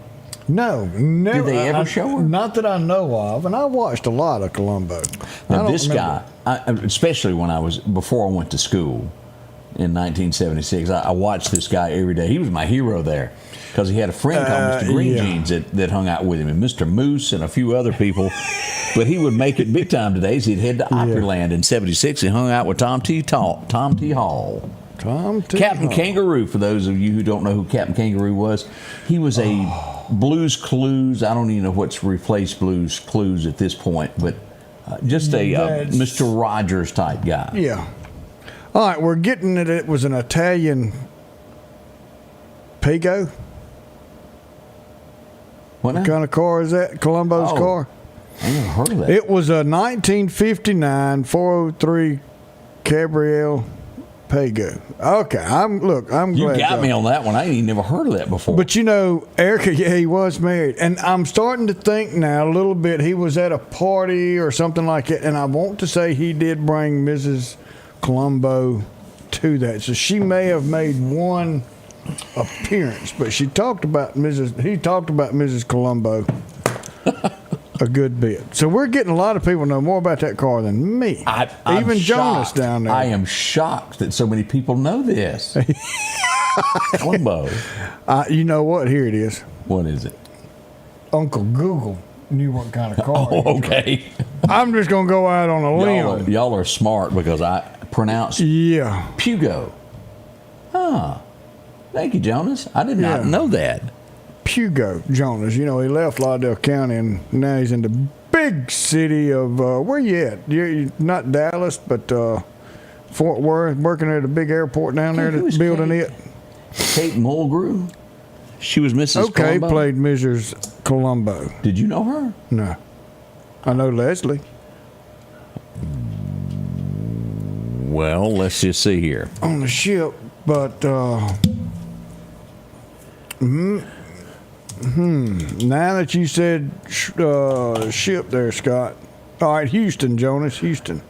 No, never. Did they ever show her? Not that I know of, and I watched a lot of Columbo. Now this guy, especially before I went to school in 1976, I watched this guy every day. He was my hero there because he had a friend called Mr. Green Jeans that hung out with him, and Mr. Moose and a few other people. But he would make it big time today. He'd head to Opryland in '76 and hung out with Tom T. Hall. Captain Kangaroo, for those of you who don't know who Captain Kangaroo was, he was a Blues Clues. I don't even know what's replaced Blues Clues at this point, but just a Mr. Rogers type guy. Yeah. All right, we're getting it. It was an Italian Pago. What kind of car is that? Columbo's car? I never heard of that. It was a 1959 403 Cabriolet Pago. Okay, I'm glad. You got me on that one. I ain't even never heard of that before. But you know, Erica, he was married. And I'm starting to think now a little bit he was at a party or something like that. And I want to say he did bring Mrs. Colombo to that. So she may have made one appearance, but he talked about Mrs. Colombo a good bit. So we're getting a lot of people know more about that car than me. Even Jonas down there. I am shocked that so many people know this. Colombo. You know what? Here it is. What is it? Uncle Google knew what kind of car. Oh, okay. I'm just gonna go out on a limb. Y'all are smart because I pronounced Pugo. Huh. Thank you, Jonas. I did not know that. Pugo Jonas. You know, he left Lauderdale County and now he's in the big city of, where you at? You're not Dallas, but Fort Worth, working at a big airport down there that's building it. Kate Mulgrew? She was Mrs. Colombo? Okay, played Mrs. Colombo. Did you know her? No. I know Leslie. Well, let's just see here. On the ship, but now that you said ship there, Scott. All right, Houston, Jonas, Houston.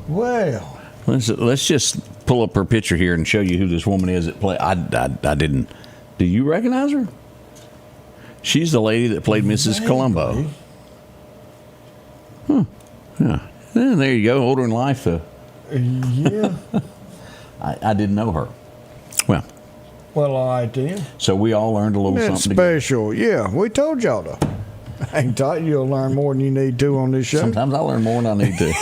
Well, let's just pull up her picture here and show you who this woman is that played. I didn't. Do you recognize her? She's the lady that played Mrs. Colombo. Huh. Yeah. And there you go. Older in life. Yeah. I didn't know her. Well, all right then. So we all learned a little something special. Yeah, we told y'all to. I ain't taught you'll learn more than you need to on this show. Sometimes I learn more than I need to.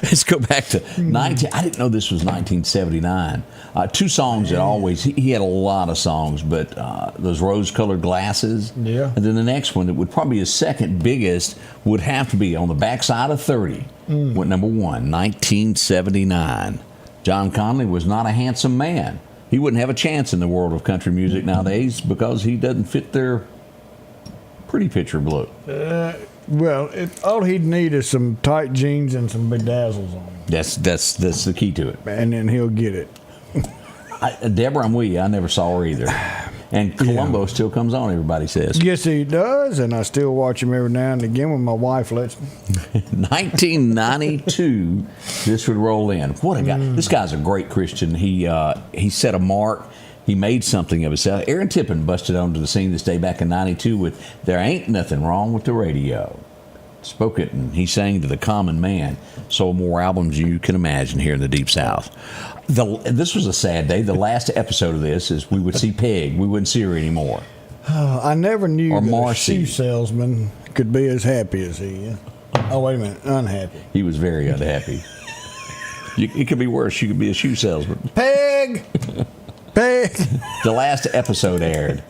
Let's go back to I didn't know this was 1979. Two songs that always, he had a lot of songs, but those rose-colored glasses. Yeah. And then the next one that would probably be his second biggest would have to be On the Backside of 30. Went number one, 1979. John Conley was not a handsome man. He wouldn't have a chance in the world of country music nowadays because he doesn't fit their pretty picture look. Well, all he'd need is some tight jeans and some bedazzles on him. That's the key to it. And then he'll get it. Deborah, I'm with you. I never saw her either. And Columbo still comes on, everybody says. Yes, he does, and I still watch him every now and again when my wife lets me. 1992, this would roll in. What a guy. This guy's a great Christian. He set a mark. He made something of himself. Aaron Tippin busted onto the scene this day back in 92 with There Ain't Nothing Wrong with the Radio. Spoke it, and he sang to the common man. Sold more albums than you can imagine here in the Deep South. This was a sad day. The last episode of this is we would see Peg. We wouldn't see her anymore. I never knew that Marcy. a shoe salesman could be as happy as he is. Oh, wait a minute. Unhappy. He was very unhappy. It could be worse. You could be a shoe salesman. Peg! Peg! The last episode aired.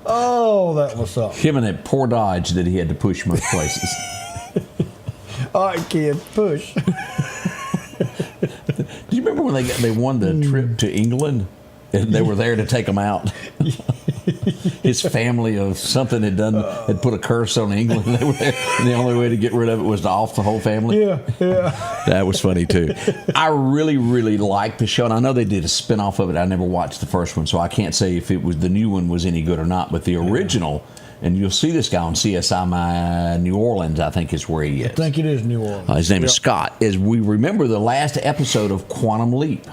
Oh, that was something. Him and that poor Dodge that he had to push most places. All right, kid, push. Do you remember when they won the trip to England? And they were there to take him out. His family of something had put a curse on England. They were there, and the only way to get rid of it was to off the whole family. Yeah. That was funny too. I really, really liked the show, and I know they did a spinoff of it. I never watched the first one, so I can't say if the new one was any good or not. But the original, and you'll see this guy on CSI New Orleans, I think is where he is. I think it is New Orleans. His name is Scott. As we remember the last episode of Quantum Leap.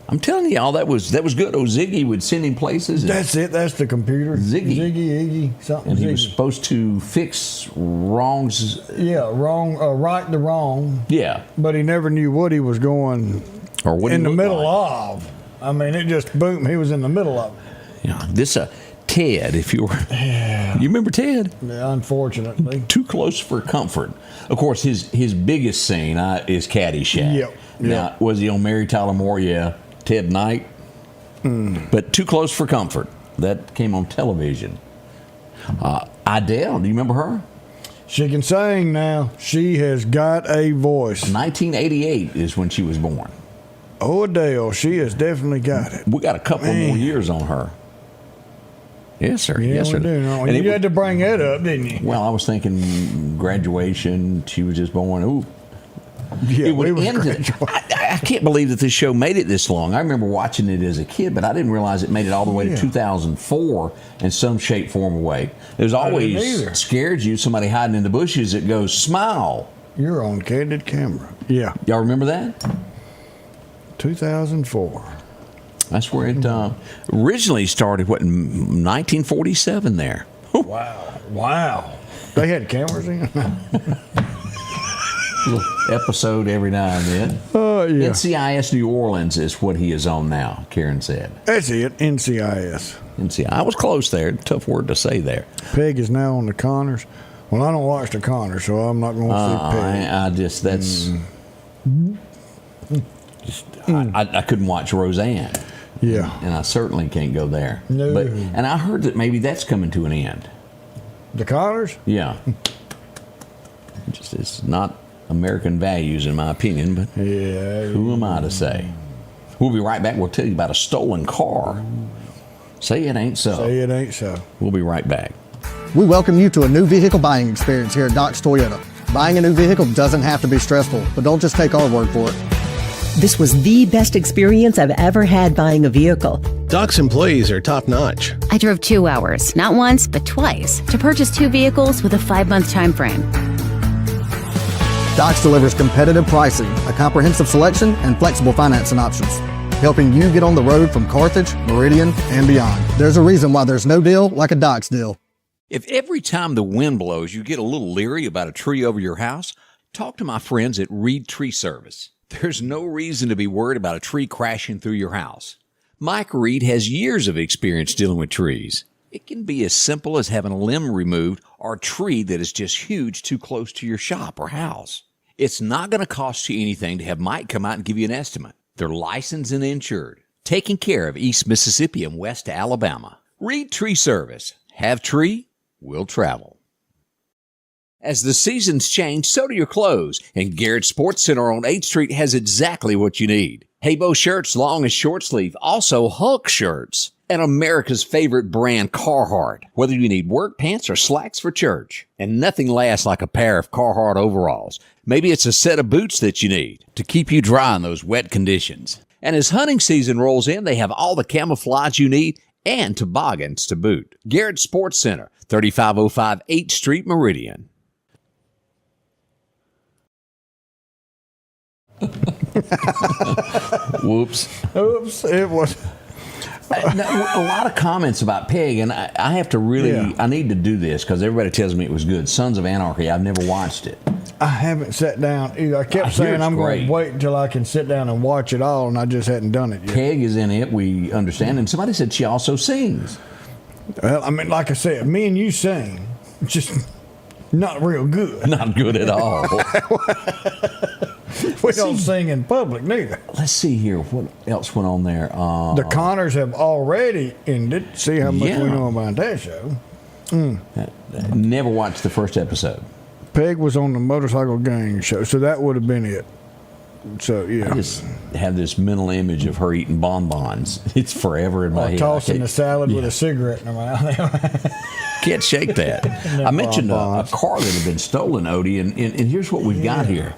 I'm telling y'all, that was good. Oh, Ziggy would send him places. That's it. That's the computer. Iggy, something. And he Ziggy. was supposed to fix wrongs. Yeah, right the wrong. Yeah. But he never knew what he was going or what in the middle like. of. I mean, it just boom. He was in the middle of it. Yeah, this Ted, if you were. Yeah. You remember Ted? Yeah, unfortunately. Too Close for Comfort. Of course, his biggest scene is Caddyshack. Yep. Now, was he on Mary Tyler Moore? Yeah. Ted Knight. But Too Close for Comfort. That came on television. Adele, do you remember her? She can sing now. She has got a voice. 1988 is when she was born. Oh, Adele, she has definitely got it. We got a couple more years on her. Yes, sir. Yeah, yes, sir. We do. No, you had to bring that up, didn't you? Well, I was thinking graduation. She was just born. Ooh. Yeah, it would end. I can't believe that this show made it this long. I remember watching it as a kid, but I didn't realize it made it all the way to 2004 in some shape, form, or way. There's always scared you, somebody hiding in the bushes that goes, smile. You're on candid camera. Yeah. Y'all remember that? 2004. That's where it originally started, in 1947 there. Wow. They had cameras in? Episode every now and then. Yeah. NCIS New Orleans is what he is on now, Karen said. That's it, NCIS. I was close there. Tough word to say there. Peg is now on the Connors. Well, I don't watch the Connors, so I'm not going to see Peg. I couldn't watch Roseanne. Yeah. And I certainly can't go there. No. And I heard that maybe that's coming to an end. The Connors? Yeah. It's not American values, in my opinion, but who am I to say? We'll be right back. We'll tell you about a stolen car. Say it ain't so. Say it ain't so. We'll be right back. We welcome you to a new vehicle buying experience here at Doc's Toyota. Buying a new vehicle doesn't have to be stressful, but don't just take our word for it. This was the best experience I've ever had buying a vehicle. Doc's employees are top-notch. I drove 2 hours, not once, but twice, to purchase 2 vehicles with a 5-month time frame. Doc's delivers competitive pricing, a comprehensive selection, and flexible financing options, helping you get on the road from Carthage, Meridian, and beyond. There's a reason why there's no deal like a Doc's deal. If every time the wind blows you get a little leery about a tree over your house, talk to my friends at Reed Tree Service. There's no reason to be worried about a tree crashing through your house. Mike Reed has years of experience dealing with trees. It can be as simple as having a limb removed or a tree that is just huge too close to your shop or house. It's not going to cost you anything to have Mike come out and give you an estimate. They're licensed and insured, taking care of East Mississippi and West Alabama. Reed Tree Service. Have tree, will travel. As the seasons change, so do your clothes, and Garrett Sports Center on 8th Street has exactly what you need. Habo shirts, long and short sleeve, also Hulk shirts, and America's favorite brand, Carhartt, whether you need work pants or slacks for church. And nothing lasts like a pair of Carhartt overalls. Maybe it's a set of boots that you need to keep you dry in those wet conditions. And as hunting season rolls in, they have all the camouflage you need and toboggans to boot. Garrett Sports Center, 3505 8th Street, Meridian. Whoops. Oops, it was. A lot of comments about Peg, and I have to really, I need to do this because everybody tells me it was good. Sons of Anarchy, I've never watched it. I haven't sat down either. I kept saying I'm going to wait until I can sit down and watch it all, and I just hadn't done it yet. Peg is in it, we understand, and somebody said she also sings. Well, I mean, like I said, me and you sing, just not real good. Not good at all. We don't sing in public, neither. Let's see here. What else went on there? The Connors have already ended. See how much we know about that show. Never watched the first episode. Peg was on the Motorcycle Gang show, so that would have been it. So yeah, I just have this mental image of her eating bonbons. It's forever in my head. Tossing the salad with a cigarette in her mouth. Can't shake that. I mentioned a car that had been stolen, Odie, and here's what we've got here.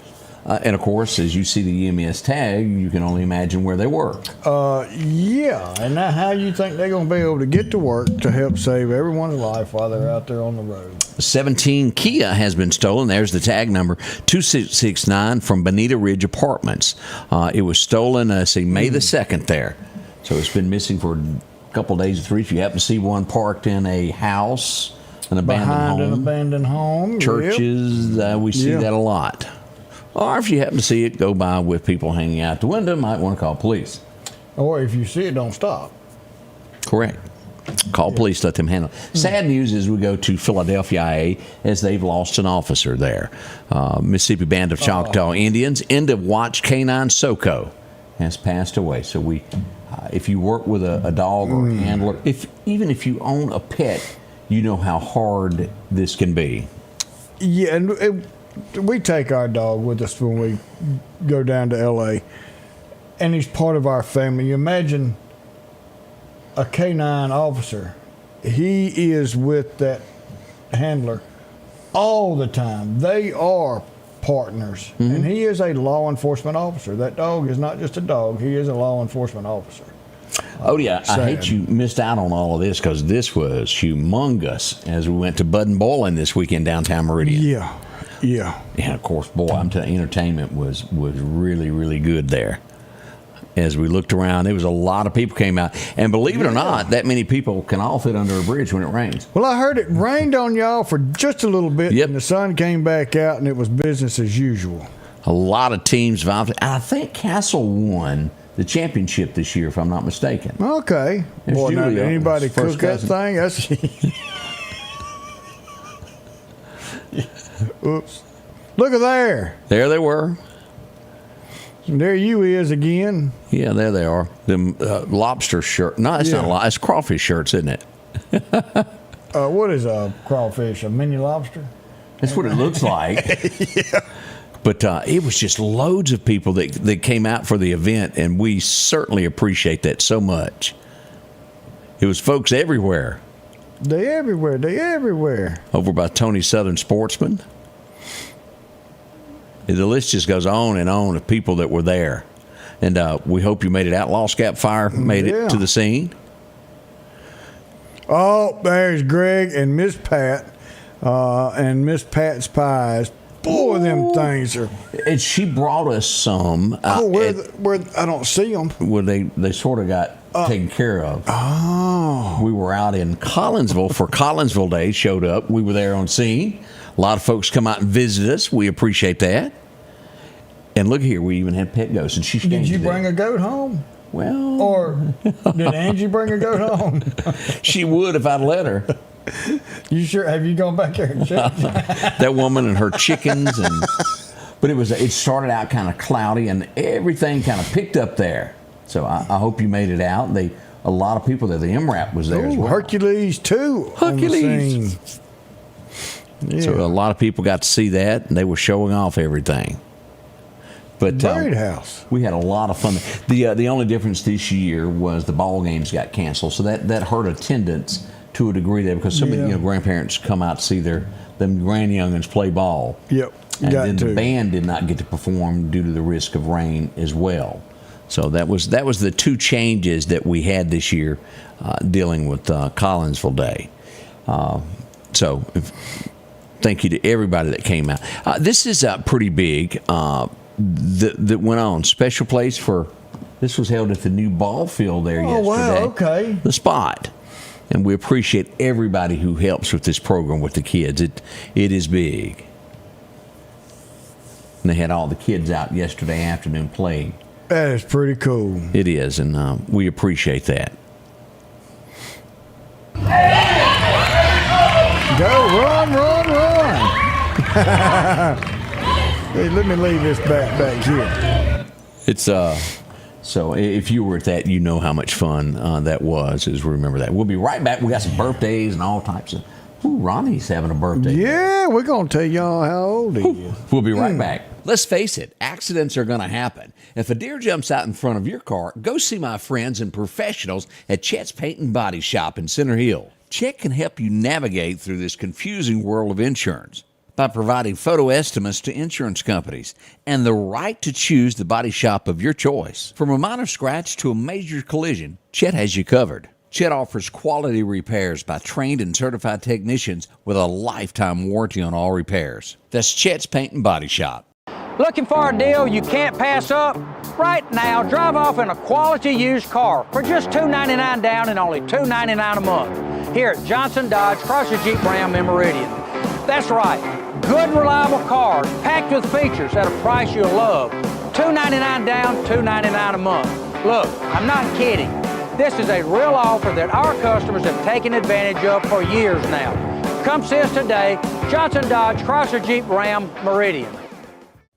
And of course, as you see the EMS tag, you can only imagine where they work. Yeah, and now how you think they're going to be able to get to work to help save everyone's life while they're out there on the road? 17 Kia has been stolen. There's the tag number 2669 from Bonita Ridge Apartments. It was stolen, May the 2nd there. So it's been missing for a couple days or 3. If you happen to see one parked in a house, an abandoned home, churches, we see that a lot. Or if you happen to see it go by with people hanging out the window, might want to call police. Or if you see it, don't stop. Correct. Call police, let them handle it. Sad news is we go to Philadelphia, IA, as they've lost an officer there. Mississippi Band of Choctaw Indians, end of watch Canine Soko, has passed away. So we, if you work with a dog or a handler, even if you own a pet, you know how hard this can be. Yeah, and we take our dog with us when we go down to L.A., and he's part of our family. You imagine a canine officer. He is with that handler all the time. They are partners, and he is a law enforcement officer. That dog is not just a dog. He is a law enforcement officer. Odie, I hate you missed out on all of this because this was humongous as we went to Bud and Boiling this weekend downtown Meridian. Yeah. And of course, boy, I'm telling you, entertainment was really, really good there. As we looked around, there was a lot of people came out. And believe it or not, that many people can all fit under a bridge when it rains. Well, I heard it rained on y'all for just a little bit, and the sun came back out, and it was business as usual. A lot of teams involved. I think Castle won the championship this year, if I'm not mistaken. Okay. Boy, now, did anybody cook that thing? That's Oops. Look at there. There they were. And there you is again. Yeah, there they are. Them lobster shirt. No, it's not. It's crawfish shirts, isn't it? What is a crawfish? A mini lobster? That's what it looks like. But it was just loads of people that came out for the event, and we certainly appreciate that so much. It was folks everywhere. They everywhere. Over by Tony Southern Sportsman. The list just goes on and on of people that were there. And we hope you made it out. Lost Gap Fire made it to the scene. Oh, there's Greg and Miss Pat and Miss Pat's Pies. Boy, them things are. And she brought us some. Where I don't see them. Where they sort of got taken care of. Oh. We were out in Collinsville for Collinsville Day. Showed up. We were there on scene. A lot of folks come out and visit us. We appreciate that. And look here, we even had pet goats. And did you bring a goat home? Well, or did Angie bring a goat home? She would if I'd let her. You sure? Have you gone back there and checked? That woman and her chickens, but it started out kind of cloudy, and everything kind of picked up there. So I hope you made it out. A lot of people there. The MRAP was there as well. Hercules too. Hercules. Yeah. So a lot of people got to see that, and they were showing off everything. But House. We had a lot of fun. The only difference this year was the ball games got canceled, so that hurt attendance to a degree there because so many grandparents come out to see them grandyoungins play ball. Yep. And then the band did not get to perform due to the risk of rain as well. So that was the two changes that we had this year dealing with Collinsville Day. Thank you to everybody that came out. This is pretty big. That went on. Special place for this was held at the new ball field there yesterday. Oh wow! Okay. The Spot, and we appreciate everybody who helps with this program with the kids. It is big. And they had all the kids out yesterday afternoon playing. That is pretty cool. It is, and we appreciate that. Go, run! Hey, let me leave this back here. It's so if you were at that, you know how much fun that was. As we remember that. We'll be right back. We got some birthdays and all types of Ooh, Ronnie's having a birthday. Yeah, we're going to tell y'all how old he is. We'll be right back. Let's face it, accidents are going to happen. If a deer jumps out in front of your car, go see my friends and professionals at Chet's Paint and Body Shop in Center Hill. Chet can help you navigate through this confusing world of insurance by providing photo estimates to insurance companies and the right to choose the body shop of your choice. From a minor scratch to a major collision, Chet has you covered. Chet offers quality repairs by trained and certified technicians with a lifetime warranty on all repairs. That's Chet's Paint and Body Shop. Looking for a deal you can't pass up? Right now, drive off in a quality used car for just $299 down and only $299 a month here at Johnson Dodge Chrysler Jeep Ram in Meridian. That's right, good reliable cars packed with features at a price you'll love. $299 down, $299 a month. Look, I'm not kidding. This is a real offer that our customers have taken advantage of for years now. Come see us today, Johnson Dodge Chrysler Jeep Ram Meridian.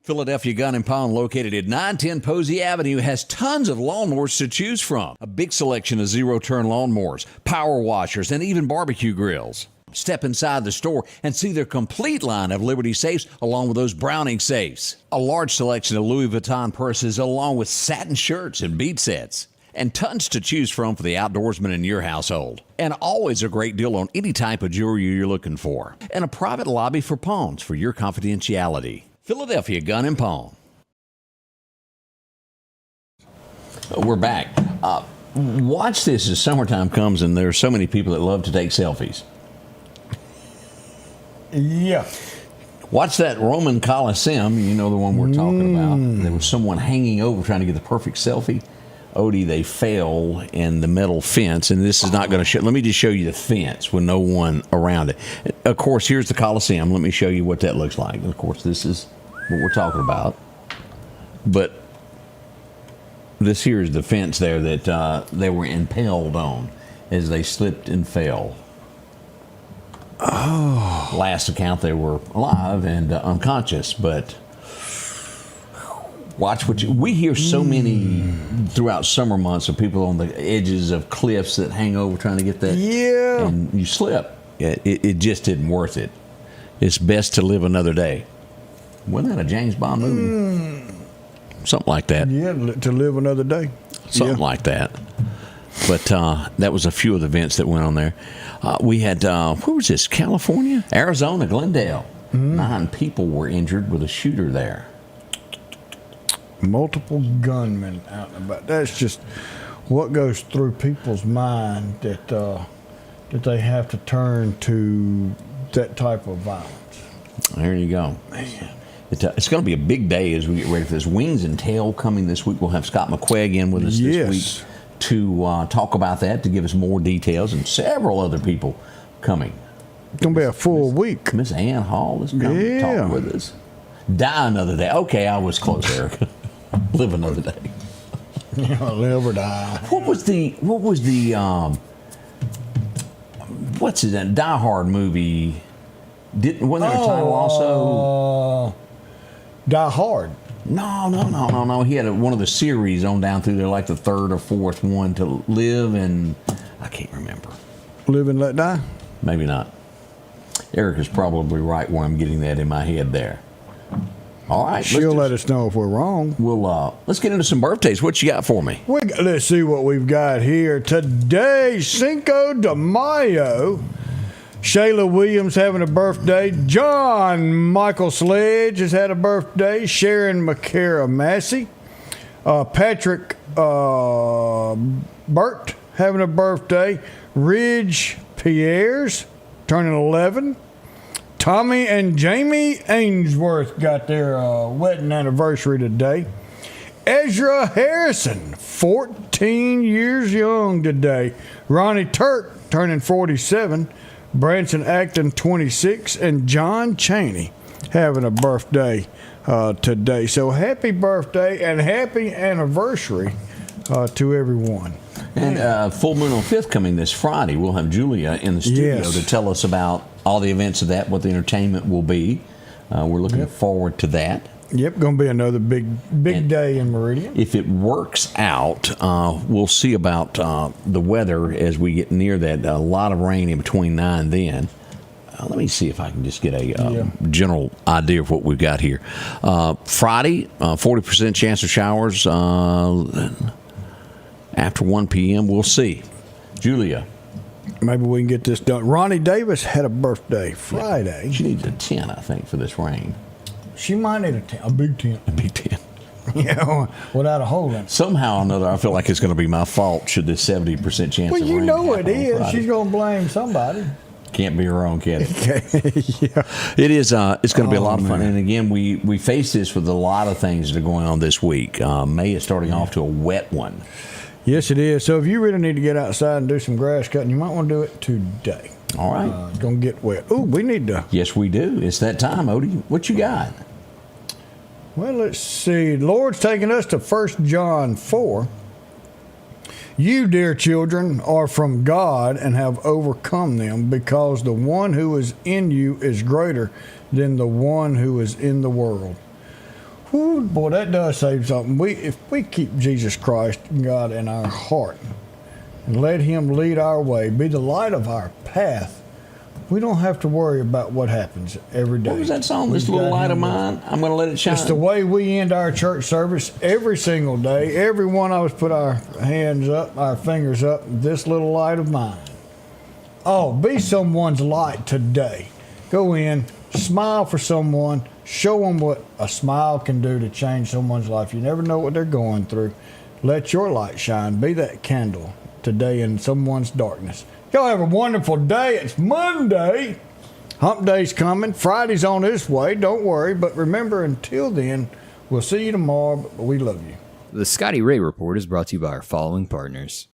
Philadelphia Gun and Pawn, located at 910 Posey Avenue, has tons of lawnmowers to choose from. A big selection of zero-turn lawnmowers, power washers, and even barbecue grills. Step inside the store and see their complete line of Liberty safes along with those Browning safes. A large selection of Louis Vuitton purses along with satin shirts and bead sets. And tons to choose from for the outdoorsman in your household. And always a great deal on any type of jewelry you're looking for. And a private lobby for pawns for your confidentiality. Philadelphia Gun and Pawn. We're back. Watch this as summertime comes and there are so many people that love to take selfies. Yeah. Watch that Roman Coliseum. You know the one we're talking about. There was someone hanging over trying to get the perfect selfie. Odie, they fell in the metal fence, and this is not going to show. Let me just show you the fence with no one around it. Of course, here's the Coliseum. Let me show you what that looks like. Of course, this is what we're talking about. But this here is the fence there that they were impaled on as they slipped and fell. Oh. Last account, they were alive and unconscious, but... Watch what we hear so many throughout summer months of people on the edges of cliffs that hang over trying to get that. Yeah. And you slip. It just isn't worth it. It's best to live another day. Wasn't that a James Bond movie? Something like that. Yeah, to live another day. Something like that. But that was a few of the events that went on there. We had, where was this? California? Arizona, Glendale. 9 people were injured with a shooter there. Multiple gunmen out and about. That's just what goes through people's mind that they have to turn to that type of violence. There you go. Man. It's going to be a big day as we get ready for this. Wings and Tail coming this week. We'll have Scott McQuaig in with us this week to talk about that, to give us more details, and several other people coming. It's going to be a full week. Miss Ann Hall is coming to talk with us. Die another day. Okay, I was close, Eric. Live another day. Live or die. What was the what's it, that Die Hard movie? Wasn't there a title also? Die Hard. No. He had one of the series on down through there, like the 3rd or 4th one, to live and I can't remember. Live and Let Die? Maybe not. Eric is probably right where I'm getting that in my head there. All right. She'll let us know if we're wrong. We'll let's get into some birthdays. What you got for me? Let's see what we've got here. Today, Cinco de Mayo. Shayla Williams having a birthday. John Michael Sledge has had a birthday. Sharon McCara Massey. Patrick Burt having a birthday. Ridge Pierres turning 11. Tommy and Jamie Ainsworth got their wedding anniversary today. Ezra Harrison, 14 years young today. Ronnie Turk turning 47. Branson Acton, 26. And John Chaney having a birthday today. So happy birthday and happy anniversary to everyone. And full moon on 5th coming this Friday. We'll have Julia in the studio to tell us about all the events of that, what the entertainment will be. We're looking forward to that. Yep, going to be another big day in Meridian. If it works out, we'll see about the weather as we get near that. A lot of rain in between now and then. let me see if I can just get a general idea of what we've got here. Friday, 40% chance of showers after 1 p.m. We'll see. Julia. Maybe we can get this done. Ronnie Davis had a birthday Friday. Yeah, she needs a 10, I think, for this rain. She might need a 10, a big 10. A big 10. Yeah, without a hole in it. Somehow or another, I feel like it's going to be my fault should this 70% chance of rain. Well, you know it is. Friday. She's going to blame somebody. Can't be her own, can it? Yeah. It is. It's going to be a lot of fun. And again, we face this with a lot of things that are going on this week. May is starting off to a wet one. Yes, it is. So if you really need to get outside and do some grass cutting, you might want to do it today. All right. It's going to get wet. Ooh, we need to. Yes, we do. It's that time, Odie. What you got? Well, let's see. The Lord's taking us to 1 John 4. You, dear children, are from God and have overcome them, because the one who is in you is greater than the one who is in the world. Whew, boy, that does say something. If we keep Jesus Christ, God, in our heart, and let Him lead our way, be the light of our path, we don't have to worry about what happens every day. What was that song? This little light of mine, I'm going to let it shine. It's the way we end our church service every single day. Every one of us put our hands up, our fingers up, this little light of mine. Oh, be someone's light today. Go in, smile for someone, show them what a smile can do to change someone's life. You never know what they're going through. Let your light shine. Be that candle today in someone's darkness. Y'all have a wonderful day. It's Monday. Hump Day's coming. Friday's on its way. Don't worry. But remember, until then, we'll see you tomorrow. But we love you. The Scotty Ray Report is brought to you by our following partners.